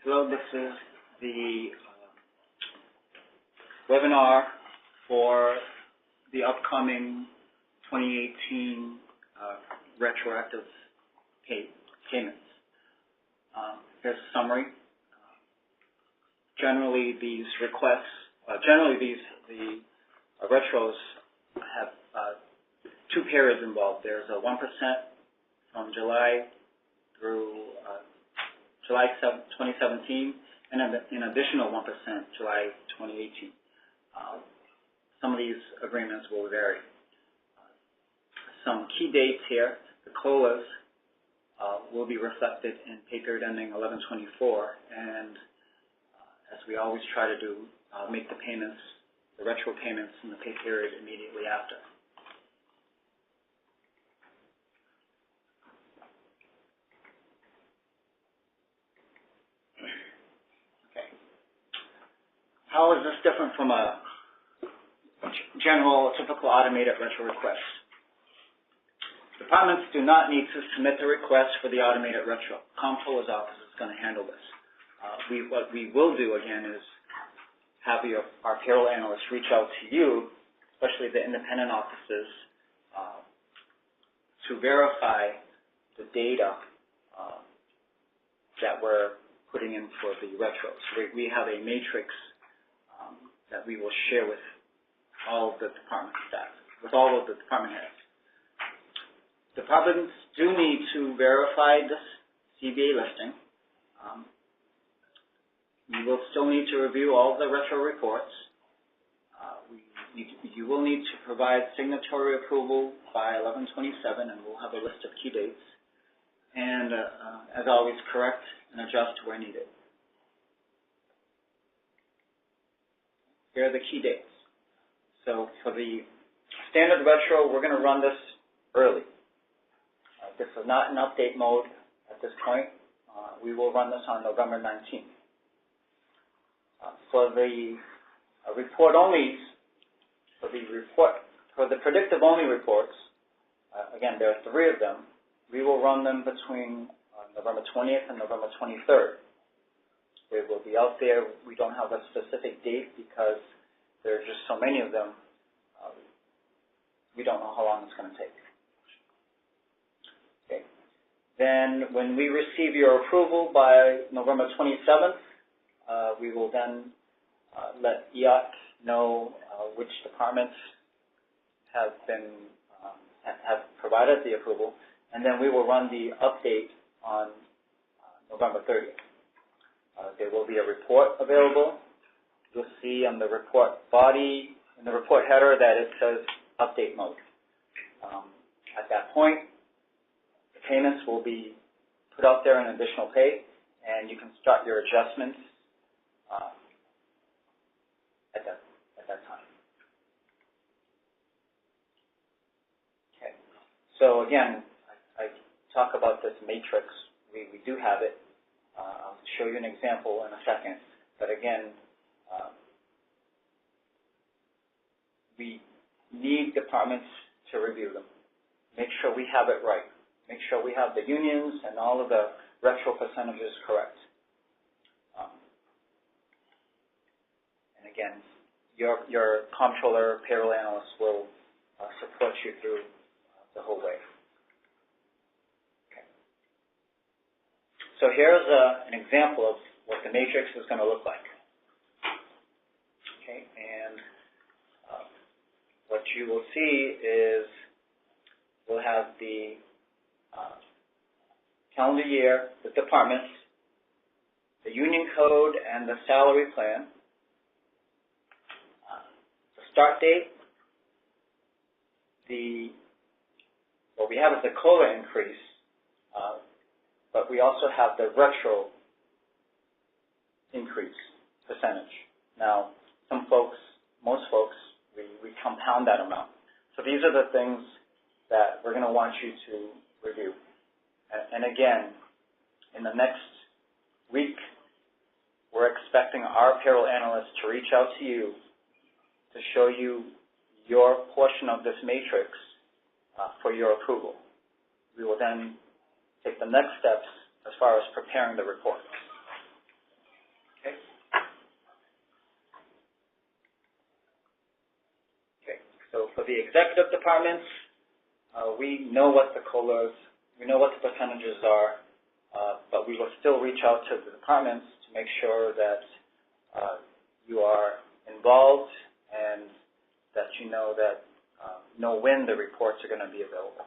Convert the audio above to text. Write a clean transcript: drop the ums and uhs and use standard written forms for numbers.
Hello, this is the webinar for the upcoming 2018 retroactive payments. Here's a summary. Generally, these requests, the retros have two periods involved. There's a 1% from July through July 2017, and an additional 1% July 2018. Some of these agreements will vary. Some key dates here: the COLAs will be reflected in pay period ending 11/24, and as we always try to do, make the payments, the retro payments, in the pay period immediately after. How is this different from a general, typical automated retro request? Departments do not need to submit the request for the automated retro. Comptroller's office is going to handle this. What we will do, again, is have our payroll analysts reach out to you, especially the independent offices, to verify the data that we're putting in for the retros. We have a matrix that we will share with all of the department staff, with all of the department heads. Departments do need to verify this CBA listing. You will still need to review all of the retro reports. You will need to provide signatory approval by 11/27, and we'll have a list of key dates. And as always, correct and adjust where needed. Here are the key dates. So for the standard retro, we're going to run this early. This is not in update mode at this point. We will run this on November 19th. For the report only, for the predictive only reports, again, there are 3 of them. We will run them between November 20th and November 23rd. They will be out there. We don't have a specific date because there are just so many of them. We don't know how long it's going to take. Okay. Then when we receive your approval by November 27th, we will then let EOC know which departments have provided the approval, and then we will run the update on November 30th. There will be a report available. You'll see on the report body, in the report header, that it says update mode. At that point, the payments will be put out there in additional pay, and you can start your adjustments at that time. Okay. So again, I talk about this matrix. We do have it. I'll show you an example in a second. But again, we need departments to review them. Make sure we have it right. Make sure we have the unions and all of the retro percentages correct. And again, your comptroller, payroll analyst will support you through the whole way. So here's an example of what the matrix is going to look like. Okay, and what you will see is we'll have the calendar year, the departments, the union code, and the salary plan. The start date. What we have is the COLA increase. But we also have the retro increase percentage. Now, most folks, we compound that amount. So these are the things that we're going to want you to review. And again, in the next week, we're expecting our payroll analysts to reach out to you to show you your portion of this matrix for your approval. We will then take the next steps as far as preparing the report. So for the executive departments, we know what the COLAs, we know what the percentages are, but we will still reach out to the departments to make sure that you are involved and that you know when the reports are going to be available.